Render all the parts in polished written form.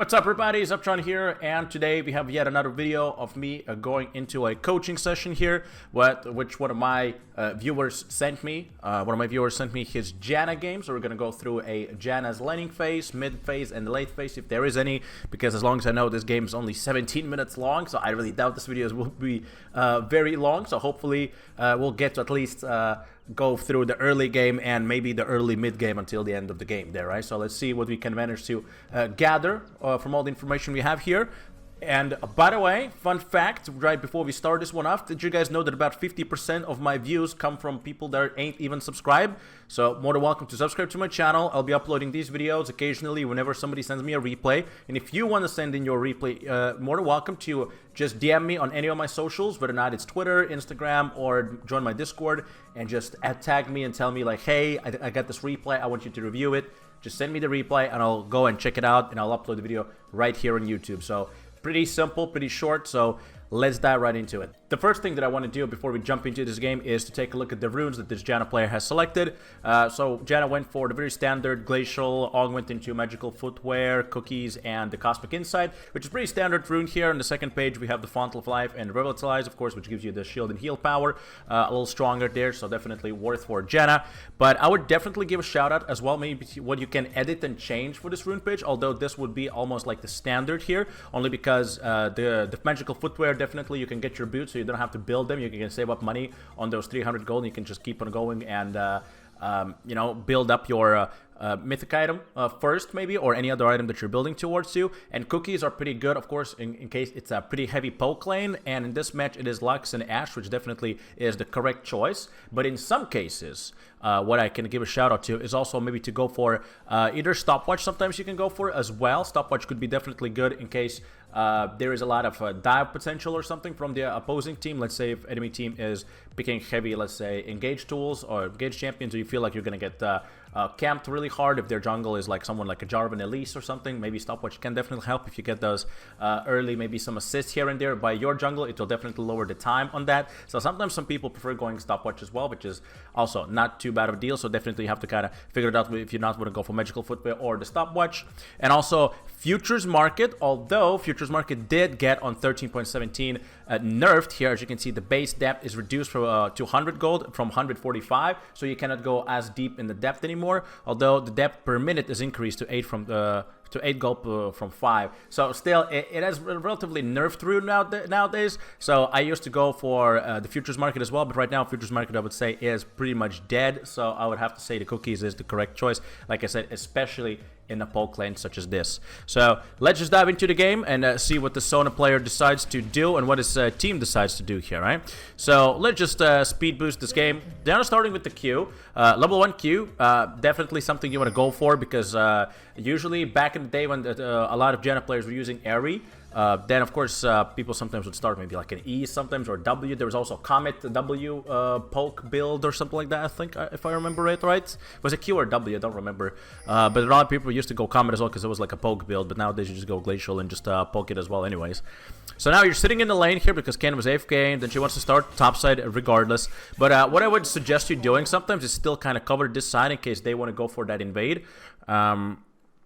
What's up, everybody? It's Uptron here, and today we have yet another video of me going into a coaching session here, which one of my viewers sent me. One of my viewers sent me his Janna game, so we're gonna go through a Janna's laning phase, mid phase, and late phase, if there is any. Because as long as I know, this game is only 17 minutes long, so I really doubt this video will be very long. So hopefully, we'll get to at least go through the early game and maybe the early mid game until the end of the game there, right? So let's see what we can manage to gather from all the information we have here. And by the way, fun fact, right before we start this one off, did you guys know that about 50% of my views come from people that ain't even subscribed? So more than welcome to subscribe to my channel. I'll be uploading these videos occasionally whenever somebody sends me a replay. And if you want to send in your replay, more than welcome to just DM me on any of my socials, whether or not it's Twitter, Instagram, or join my Discord, and just tag me and tell me like, hey, I got this replay, I want you to review it. Just send me the replay and I'll go and check it out, and I'll upload the video right here on YouTube. So pretty simple, pretty short, so let's dive right into it. The first thing that I want to do before we jump into this game is to take a look at the runes that this Janna player has selected. So Janna went for the very standard glacial, Og went into magical footwear, cookies, and the cosmic insight, which is pretty standard rune here. On the second page we have the font of life and revitalize, of course, which gives you the shield and heal power, a little stronger there, so definitely worth for Janna. But I would definitely give a shout out as well, maybe what you can edit and change for this rune page, although this would be almost like the standard here, only because the magical footwear, definitely you can get your boots, so you don't have to build them. You can save up money on those 300 gold, and you can just keep on going and you know, build up your mythic item first, maybe, or any other item that you're building towards you. And cookies are pretty good, of course, in case it's a pretty heavy poke lane, and in this match it is Lux and Ashe, which definitely is the correct choice. But in some cases, what I can give a shout out to is also maybe to go for either stopwatch. Sometimes you can go for as well. Stopwatch could be definitely good in case there is a lot of dive potential or something from the opposing team. Let's say if enemy team is picking heavy, let's say engage tools or engage champions, or you feel like you're gonna get camped really hard. If their jungle is like someone like a Jarvan Elise or something, maybe stopwatch can definitely help. If you get those early, maybe some assists here and there by your jungle, it will definitely lower the time on that. So sometimes some people prefer going stopwatch as well, which is also not too bad of a deal. So definitely you have to kind of figure it out if you're not going to go for magical footwear or the stopwatch. And also futures market, although futures market did get on 13.17 nerfed here. As you can see, the base depth is reduced from 200 gold from 145, so you cannot go as deep in the depth anymore, although the depth per minute is increased to 8 from the to 8 gold from 5. So still, it has relatively nerfed rune nowadays. So I used to go for the futures market as well, but right now futures market, I would say, is pretty much dead. So I would have to say the cookies is the correct choice, like I said, especially in a poke lane such as this. So let's just dive into the game and see what the Sona player decides to do and what his team decides to do here, right? So let's just speed boost this game. Down starting with the Q. Level 1 Q, definitely something you want to go for, because usually back in the day when a lot of Janna players were using Airy, then of course people sometimes would start maybe like an E sometimes, or W. There was also Comet W poke build or something like that, I think, if I remember it right. Was it Q or W? I don't remember. But a lot of people used to go Comet as well because it was like a poke build, but nowadays you just go Glacial and just poke it as well anyways. So now you're sitting in the lane here because Ken was AFK, and then she wants to start topside regardless. But what I would suggest you doing sometimes is still kind of cover this side in case they want to go for that invade.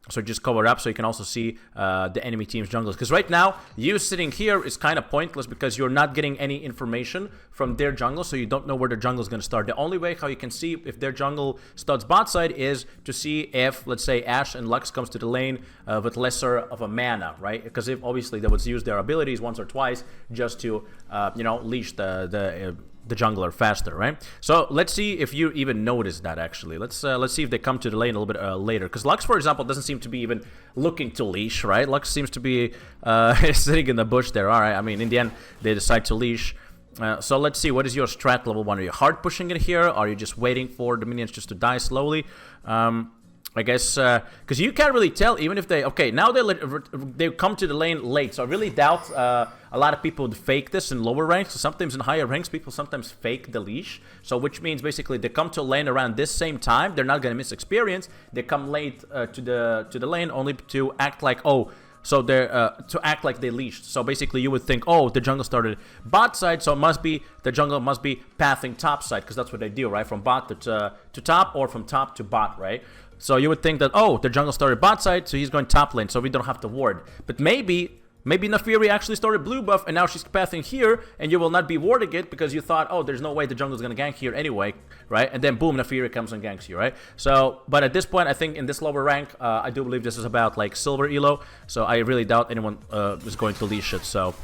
So just cover up so you can also see the enemy team's jungles. Because right now, you sitting here is kind of pointless because you're not getting any information from their jungle, so you don't know where their jungle is going to start. The only way how you can see if their jungle starts bot side is to see if, let's say, Ashe and Lux comes to the lane with lesser of a mana, right? Because if obviously they would use their abilities once or twice just to, you know, leash the jungler faster, right? So let's see if you even notice that actually. Let's see if they come to the lane a little bit later. Because Lux, for example, doesn't seem to be even looking to leash, right? Lux seems to be sitting in the bush there. All right, I mean, in the end, they decide to leash. So let's see, what is your strat level 1? Are you hard pushing it here? Are you just waiting for the minions just to die slowly? I guess, because you can't really tell, even if they, okay, now they come to the lane late, so I really doubt a lot of people would fake this in lower ranks. So sometimes in higher ranks, people sometimes fake the leash, so which means basically they come to lane around this same time, they're not going to miss experience, they come late to the lane only to act like, oh, so they're to act like they leashed. So basically you would think, oh, the jungle started bot side, so it must be the jungle must be pathing top side, because that's what they do, right? From bot to top, or from top to bot, right? So you would think that, oh, the jungle started bot side, so he's going top lane, so we don't have to ward. But maybe Nafiri actually started blue buff, and now she's pathing here, and you will not be warding it because you thought, oh, there's no way the jungle's gonna gank here anyway, right? And then boom, Nafiri comes and ganks you, right? So, but at this point, I think in this lower rank, I do believe this is about like silver elo, so I really doubt anyone is going to leash it. So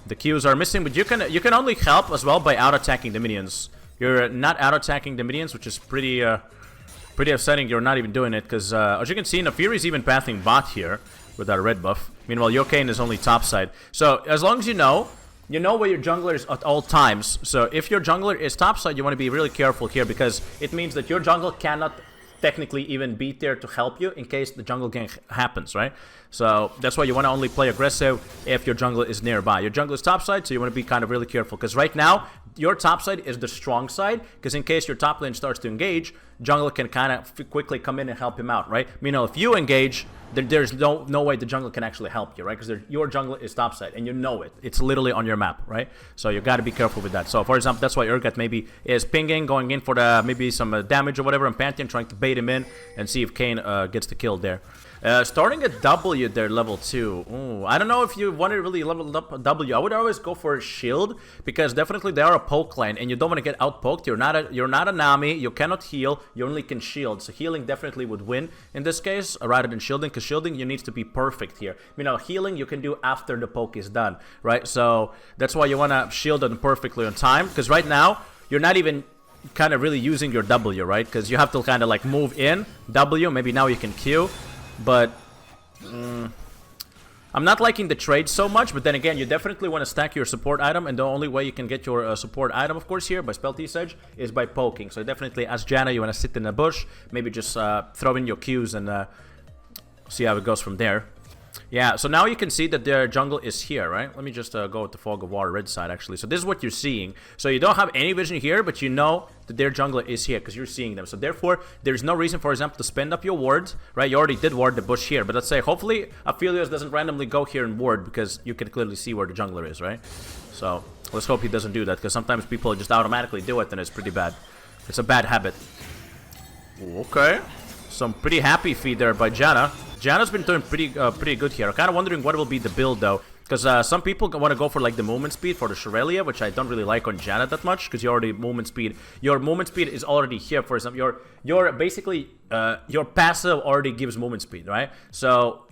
the Qs are missing, but you can only help as well by out attacking the minions. You're not out attacking the minions, which is pretty upsetting. You're not even doing it because as you can see, Nafiri's even pathing bot here with that red buff. Meanwhile, your Kayn is only top side. So as long as you know where your jungler is at all times. So if your jungler is top side, you want to be really careful here because it means that your jungle cannot technically even be there to help you in case the jungle gank happens, right? So that's why you want to only play aggressive if your jungler is nearby. Your jungler is top side, so you want to be kind of really careful because right now your top side is the strong side because in case your top lane starts to engage, jungle can kind of quickly come in and help him out, right? Meanwhile, if you engage, there's no way the jungle can actually help you, right? Because your jungle is top side and you know it. It's literally on your map, right? So you got to be careful with that. So for example, that's why Urgot maybe is pinging, going in for the maybe some damage or whatever, and Pantheon trying to bait him in and see if Kayn gets the kill there. Starting at W there, level 2. Ooh, I don't know if you want to really level up W. I would always go for a shield because definitely they are a poke lane and you don't want to get out poked. You're not a Nami. You cannot heal. You only can shield. So healing definitely would win in this case rather than shielding because shielding you need to be perfect here. You know, healing you can do after the poke is done, right? So that's why you want to shield them perfectly on time because right now you're not even kind of really using your W, right? Because you have to kind of like move in W. Maybe now you can Q. But I'm not liking the trade so much, but then again, you definitely want to stack your support item, and the only way you can get your support item, of course, here by spell T-Sedge is by poking. So definitely, as Janna, you want to sit in a bush, maybe just throw in your Qs and see how it goes from there. Yeah, so now you can see that their jungle is here, right? Let me just go with the Fog of War red side, actually. So this is what you're seeing. So you don't have any vision here, but you know that their jungler is here because you're seeing them. So therefore, there's no reason, for example, to spend up your wards, right? You already did ward the bush here. But let's say, hopefully, Aphelios doesn't randomly go here and ward because you can clearly see where the jungler is, right? So let's hope he doesn't do that because sometimes people just automatically do it and it's pretty bad. It's a bad habit. Okay. Some pretty happy feed there by Janna. Janna's been doing pretty good here. I'm kind of wondering what will be the build though, because some people want to go for like the movement speed for the Shrelia, which I don't really like on Janna that much, because you already movement speed. Your movement speed is already here. For example, your basically your passive already gives movement speed, right? So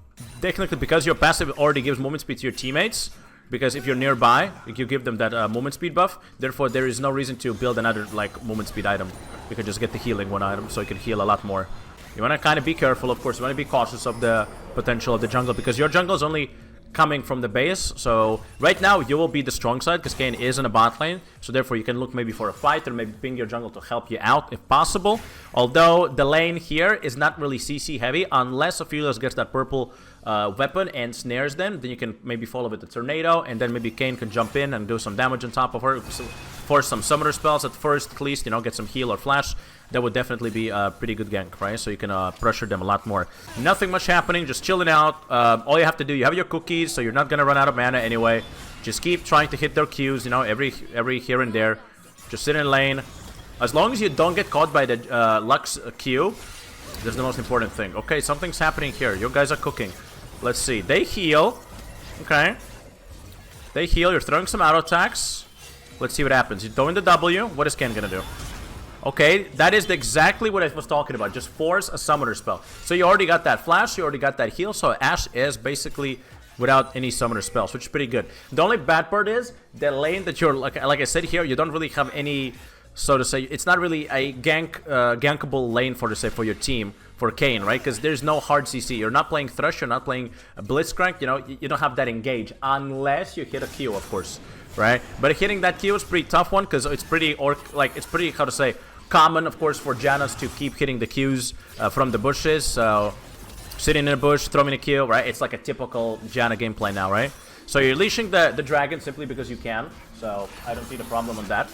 technically, because your passive already gives movement speed to your teammates, because if you're nearby, you give them that movement speed buff. Therefore, there is no reason to build another like movement speed item. You can just get the healing one item, so you can heal a lot more. You want to kind of be careful, of course. You want to be cautious of the potential of the jungle because your jungle is only coming from the base. So right now you will be the strong side because Kayn is in a bot lane. So therefore you can look maybe for a fight or maybe ping your jungle to help you out if possible. Although the lane here is not really CC heavy unless Aphelios gets that purple weapon and snares them. Then you can maybe follow with the tornado and then maybe Kayn can jump in and do some damage on top of her. Force some summoner spells at first, at least, you know, get some heal or flash. That would definitely be a pretty good gank, right? So you can pressure them a lot more. Nothing much happening, just chilling out. All you have to do, you have your cookies, so you're not gonna run out of mana anyway. Just keep trying to hit their Qs, you know, every here and there. Just sit in lane. As long as you don't get caught by the Lux Q, that's the most important thing. Okay, something's happening here. You guys are cooking. Let's see. They heal. Okay. They heal. You're throwing some auto attacks. Let's see what happens. You're throwing the W. What is Ken gonna do? Okay, that is exactly what I was talking about. Just force a summoner spell. So you already got that flash, you already got that heal, so Ashe is basically without any summoner spells, which is pretty good. The only bad part is the lane that you're, like I said here, you don't really have any, so to say, it's not really a gankable lane for, to say, for your team, for Kayn, right? Because there's no hard CC. You're not playing Thresh, you're not playing Blitzcrank, you know, you don't have that engage, unless you hit a Q, of course, right? But hitting that Q is pretty tough one, because it's pretty, it's pretty, how to say, common, of course, for Jannas to keep hitting the Qs from the bushes. So sitting in a bush, throwing a Q, right? It's like a typical Janna gameplay now, right? So you're leashing the dragon simply because you can. So I don't see the problem on that.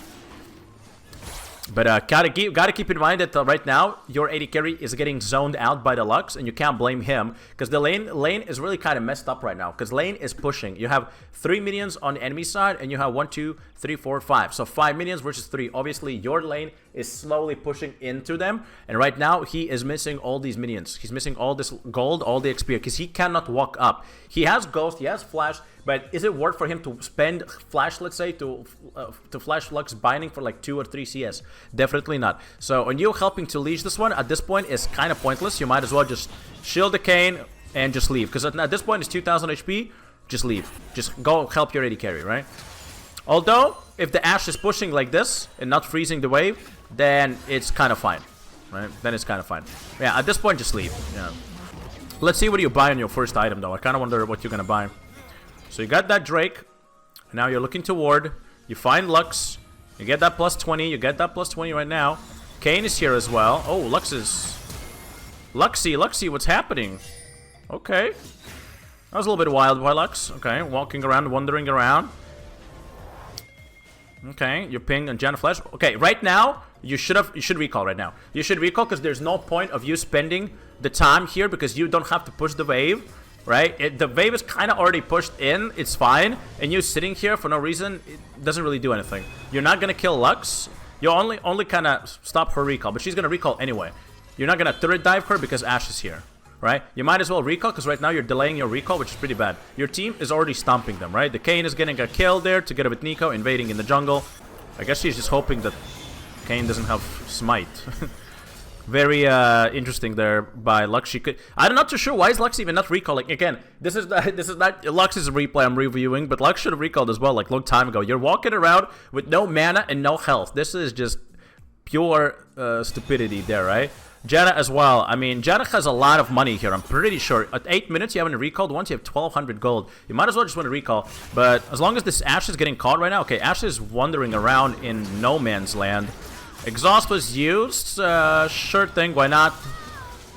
But gotta keep in mind that right now your AD carry is getting zoned out by the Lux, and you can't blame him because the lane is really kind of messed up right now. Because lane is pushing. You have 3 minions on the enemy side, and you have 1, 2, 3, 4, 5. So 5 minions versus 3. Obviously, your lane is slowly pushing into them, and right now he is missing all these minions. He's missing all this gold, all the XP, because he cannot walk up. He has Ghost, he has Flash. But is it worth for him to spend Flash, let's say, to Flash Lux binding for like 2 or 3 CS? Definitely not. So on you helping to leash this one, at this point, is kind of pointless. You might as well just shield the Kayn and just leave. Because at this point, it's 2,000 HP. Just leave. Just go help your AD carry, right? Although, if the Ashe is pushing like this and not freezing the wave, then it's kind of fine. Right? Then it's kind of fine. Yeah, at this point, just leave. Yeah. Let's see what you buy on your first item, though. I kind of wonder what you're going to buy. So you got that Drake. Now you're looking to ward. You find Lux. You get that plus 20. You get that plus 20 right now. Kayn is here as well. Oh, Lux is... Luxy, what's happening? Okay. That was a little bit wild by Lux. Okay, walking around, wandering around. Okay, you ping on Janna Flash. Okay, right now, you should recall right now. You should recall because there's no point of you spending the time here because you don't have to push the wave. Right? The wave is kind of already pushed in. It's fine. And you sitting here for no reason, it doesn't really do anything. You're not going to kill Lux. You only kind of stop her recall. But she's going to recall anyway. You're not going to turret dive her because Ashe is here. Right? You might as well recall because right now you're delaying your recall, which is pretty bad. Your team is already stomping them, right? The Kayn is getting a kill there together with Nico, invading in the jungle. I guess she's just hoping that Kayn doesn't have smite. Very interesting there by Lux. I'm not too sure why is Lux even not recalling. Again, this is not Lux's replay I'm reviewing, but Lux should have recalled as well, like long time ago. You're walking around with no mana and no health. This is just pure stupidity there, right? Janna as well. I mean, Janna has a lot of money here. I'm pretty sure. At 8 minutes, you haven't recalled. Once you have 1,200 gold, you might as well just want to recall. But as long as this Ashe is getting caught right now, okay, Ashe is wandering around in no man's land. Exhaust was used, sure thing, why not?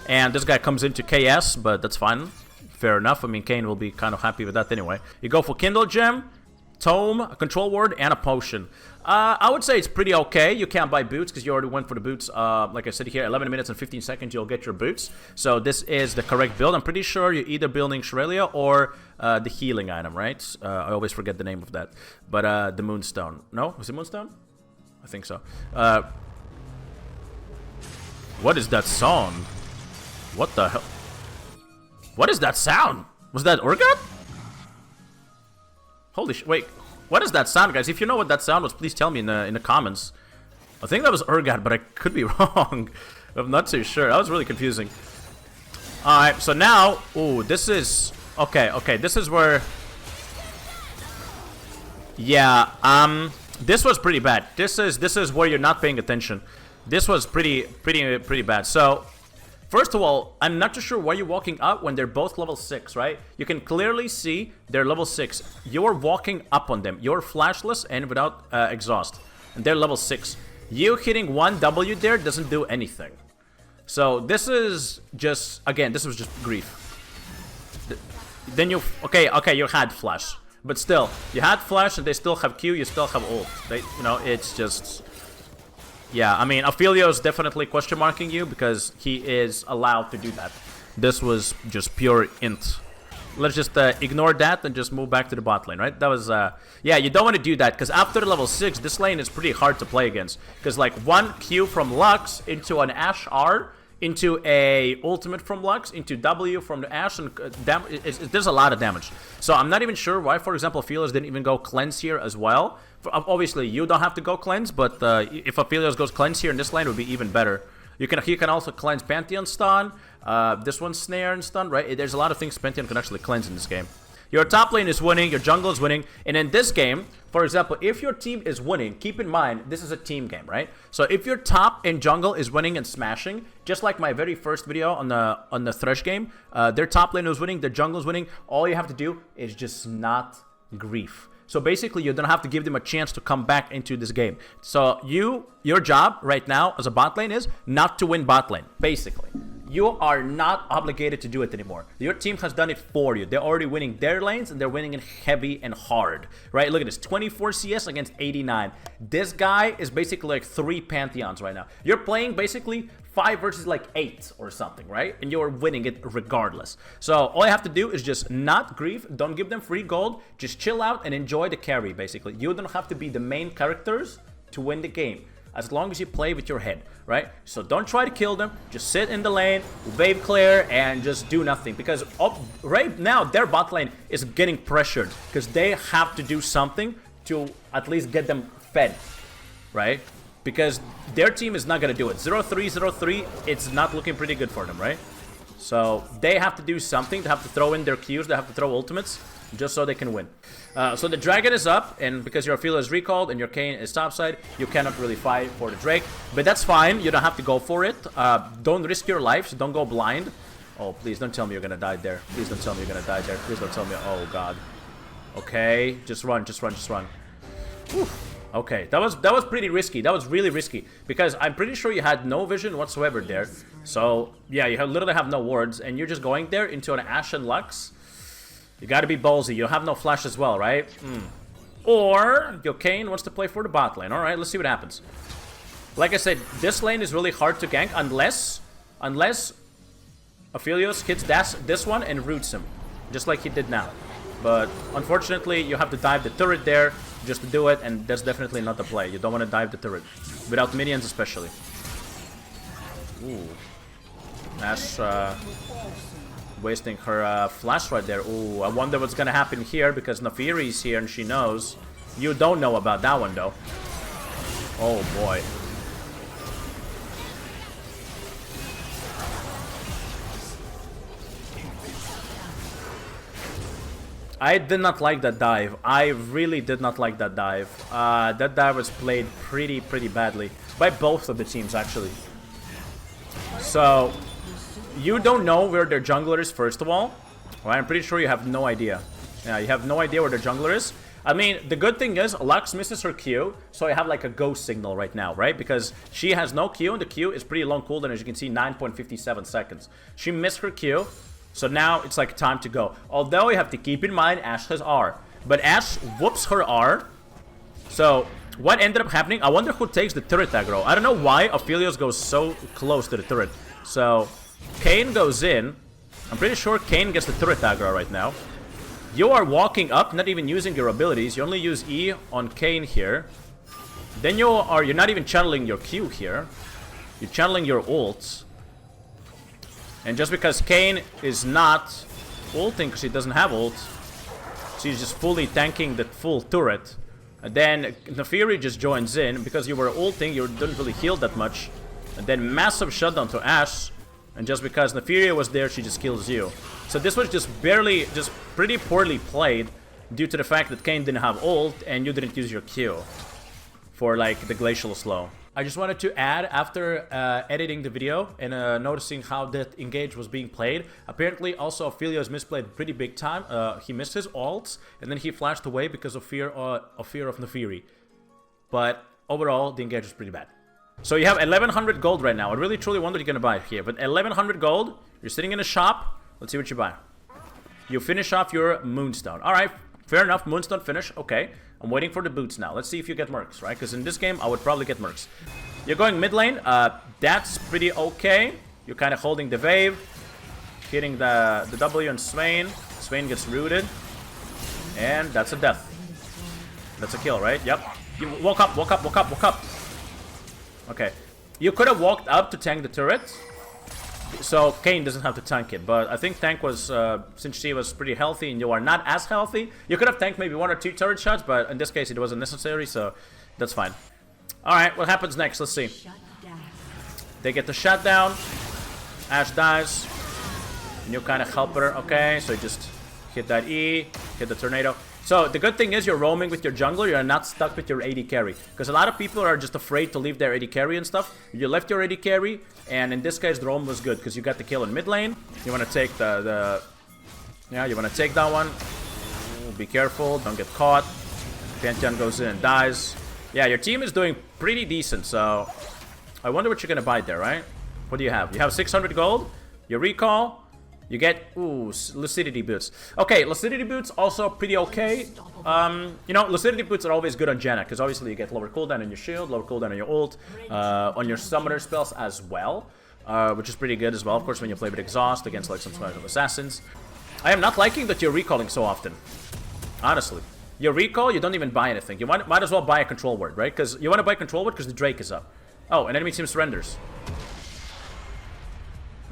And this guy comes into KS, but that's fine. Fair enough, I mean, Kayn will be kind of happy with that anyway. You go for Kindle Gem, Tome, a Control Ward, and a Potion. I would say it's pretty okay. You can't buy boots because you already went for the boots. Like I said here, 11 minutes and 15 seconds, you'll get your boots. So this is the correct build. I'm pretty sure you're either building Shrelia or the healing item, right? I always forget the name of that. But the Moonstone. No? Was it Moonstone? I think so. What is that song? What the hell? What is that sound? Was that Urgot? Holy sh! Wait, what is that sound, guys? If you know what that sound was, please tell me in the comments. I think that was Urgot, but I could be wrong. I'm not too sure. That was really confusing. All right, so now, ooh, this is okay. This is where, yeah, this was pretty bad. This is where you're not paying attention. This was pretty bad. So, first of all, I'm not too sure why you're walking up when they're both level 6, right? You can clearly see they're level 6. You're walking up on them. You're flashless and without exhaust. And they're level 6. You hitting 1 W there doesn't do anything. So, this is just, again, this was just grief. Then you, okay, you had flash. But still, you had flash and they still have Q, you still have ult. They, you know, it's just... Yeah, I mean, Aphelios definitely question marking you because he is allowed to do that. This was just pure int. Let's just ignore that and just move back to the bot lane, right? That was, yeah, you don't want to do that because after level 6, this lane is pretty hard to play against. Because like 1 Q from Lux into an Ashe R, into a ultimate from Lux, into W from the Ashe, and there's a lot of damage. So I'm not even sure why, for example, Aphelios didn't even go cleanse here as well. Obviously, you don't have to go cleanse, but if Aphelios goes cleanse here in this lane, it would be even better. He can also cleanse Pantheon stun, this one's snare and stun, right? There's a lot of things Pantheon can actually cleanse in this game. Your top lane is winning, your jungle is winning, and in this game, for example, if your team is winning, keep in mind, this is a team game, right? So if your top and jungle is winning and smashing, just like my very first video on the Thresh game, their top lane is winning, their jungle is winning, all you have to do is just not grief. So basically, you don't have to give them a chance to come back into this game. So your job right now as a bot lane is not to win bot lane, basically. you are not obligated to do it anymore. Your team has done it for you. They're already winning their lanes, and they're winning it heavy and hard, right? Look at this, 24 CS against 89. This guy is basically like 3 Pantheons right now. You're playing basically 5 versus like 8 or something, right? And you're winning it regardless. So all you have to do is just not grief, don't give them free gold, just chill out and enjoy the carry, basically. You don't have to be the main characters to win the game, as long as you play with your head, right? So don't try to kill them, just sit in the lane, wave clear, and just do nothing. Because right now, their bot lane is getting pressured, because they have to do something to at least get them fed, right? Because their team is not going to do it. 0-3, 0-3, it's not looking pretty good for them, right? So they have to do something. They have to throw in their Qs, they have to throw ultimates, just so they can win. So the dragon is up, and because your Ophelia is recalled and your Kayn is topside, you cannot really fight for the Drake. But that's fine, you don't have to go for it. Don't risk your lives, don't go blind. Oh, please don't tell me you're gonna die there. Please don't tell me you're gonna die there. Please don't tell me. Oh, God. Okay, just run, just run, just run. Whew. Okay, that was pretty risky. That was really risky, because I'm pretty sure you had no vision whatsoever there. So, yeah, you literally have no wards, and you're just going there into an Ashe and Lux. You gotta be ballsy. You have no flash as well, right? Or your Kayn wants to play for the bot lane. Alright, let's see what happens. Like I said, this lane is really hard to gank unless Aphelios hits this one and roots him, just like he did now. But unfortunately, you have to dive the turret there just to do it, and that's definitely not the play. You don't want to dive the turret, without minions especially. Ooh. Ashe, wasting her flash right there. Ooh, I wonder what's gonna happen here, because Naafiri is here and she knows. You don't know about that one though. Oh boy. I did not like that dive. I really did not like that dive. That dive was played pretty badly by both of the teams, actually. So you don't know where their jungler is, first of all. Well, I'm pretty sure you have no idea. Yeah, you have no idea where their jungler is. I mean, the good thing is Lux misses her Q, so I have like a ghost signal right now, right? Because she has no Q, and the Q is pretty long cooldown, as you can see, 9.57 seconds. She missed her Q, so now it's like time to go. Although you have to keep in mind Ashe has R, but Ashe whoops her R. So what ended up happening? I wonder who takes the turret aggro. I don't know why Aphelios goes so close to the turret. So Kayn goes in. I'm pretty sure Kayn gets the turret aggro right now. You are walking up, not even using your abilities. You only use E on Kayn here. Then you're not even channeling your Q here. You're channeling your ults. And just because Kayn is not ulting, because he doesn't have ult, so he's just fully tanking the full turret. And then Naafiri just joins in. Because you were ulting, you didn't really heal that much. And then massive shutdown to Ashe. And just because Naafiri was there, she just kills you. So this was just pretty poorly played, due to the fact that Kayn didn't have ult and you didn't use your Q for like the glacial slow. I just wanted to add, after editing the video and noticing how that engage was being played, apparently also Aphelios misplayed pretty big time. He missed his ults and then he flashed away because of fear of Naafiri. But overall, the engage was pretty bad. So you have 1100 gold right now. I really truly wonder what you're gonna buy here. But 1100 gold, you're sitting in a shop. Let's see what you buy. You finish off your Moonstone. Alright, fair enough. Moonstone finish. Okay. I'm waiting for the boots now. Let's see if you get mercs, right? Because in this game, I would probably get mercs. You're going mid lane. That's pretty okay. You're kind of holding the wave. Hitting the W on Swain. Swain gets rooted. And that's a death. That's a kill, right? Yep. You walk up, walk up, walk up, walk up. Okay. You could have walked up to tank the turret. So Kayn doesn't have to tank it, but I think tank was, since she was pretty healthy and you are not as healthy, you could have tanked maybe 1 or 2 turret shots, but in this case it wasn't necessary, so that's fine. Alright, what happens next? Let's see. They get the shutdown. Ashe dies. And you kind of help her, okay, so you just hit that E, hit the tornado. So the good thing is you're roaming with your jungler, you're not stuck with your AD carry. Because a lot of people are just afraid to leave their AD carry and stuff. You left your AD carry, and in this case the roam was good because you got the kill in mid lane. You want to take yeah, you want to take that one. Ooh, be careful, don't get caught. Pantheon goes in and dies. Yeah, your team is doing pretty decent, so I wonder what you're going to buy there, right? What do you have? You have 600 gold? You recall, you get, ooh, lucidity boots. Okay, lucidity boots also pretty okay. You know, lucidity boots are always good on Janna, because obviously you get lower cooldown on your shield, lower cooldown on your ult, on your summoner spells as well, which is pretty good as well, of course, when you play with exhaust against like some sort of assassins. I am not liking that you're recalling so often, honestly. Your recall, you don't even buy anything. You might as well buy a control word, right? Because you want to buy control word because the Drake is up. Oh, an enemy team surrenders.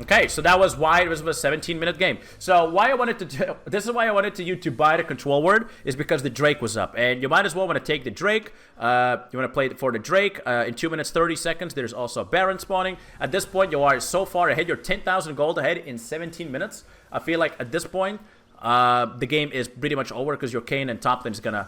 Okay, so that was why it was a 17-minute game. So why I wanted to do, this is why I wanted you to buy the control word, is because the Drake was up. And you might as well want to take the Drake. You want to play for the Drake. In 2 minutes, 30 seconds, there's also a Baron spawning. At this point, you are so far ahead. You're 10,000 gold ahead in 17 minutes. I feel like at this point, the game is pretty much over because your Kayn and top lane is gonna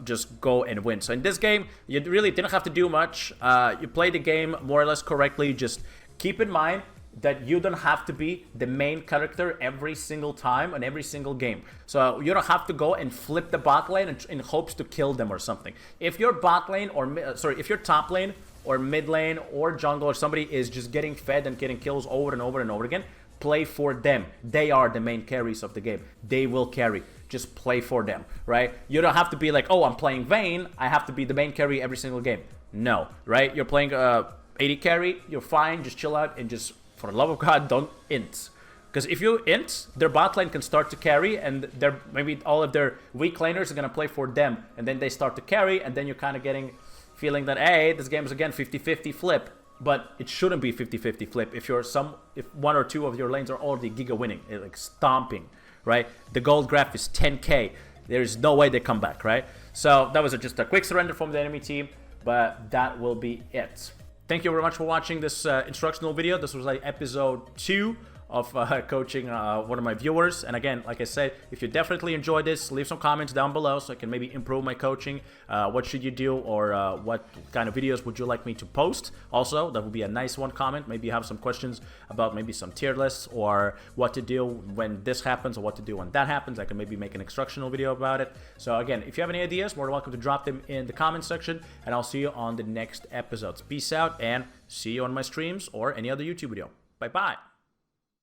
just go and win. So in this game, you really didn't have to do much. You played the game more or less correctly. Just keep in mind that you don't have to be the main character every single time on every single game. So you don't have to go and flip the bot lane in hopes to kill them or something. If your bot lane or if your top lane or mid lane or jungle or somebody is just getting fed and getting kills over and over and over again, play for them. They are the main carries of the game. They will carry. Just play for them, right? You don't have to be like, oh, I'm playing Vayne, I have to be the main carry every single game. No, right? You're playing 80 carry, you're fine, just chill out and just, for the love of God, don't int. Because if you int, their bot lane can start to carry, and maybe all of their weak laners are going to play for them, and then they start to carry, and then you're kind of feeling that, hey, this game is again 50-50 flip. But it shouldn't be 50-50 flip if if one or two of your lanes are already giga winning, like stomping, right? The gold graph is 10k. There's no way they come back, right? So that was just a quick surrender from the enemy team, but that will be it. Thank you very much for watching this instructional video. This was like episode 2 of coaching one of my viewers. And again, like I said, if you definitely enjoyed this, leave some comments down below so I can maybe improve my coaching. What should you do, or what kind of videos would you like me to post? Also, that would be a nice one comment. Maybe you have some questions about maybe some tier lists, or what to do when this happens, or what to do when that happens. I can maybe make an instructional video about it. So again, if you have any ideas, more than welcome to drop them in the comment section, and I'll see you on the next episodes. Peace out, and see you on my streams or any other YouTube video. Bye-bye.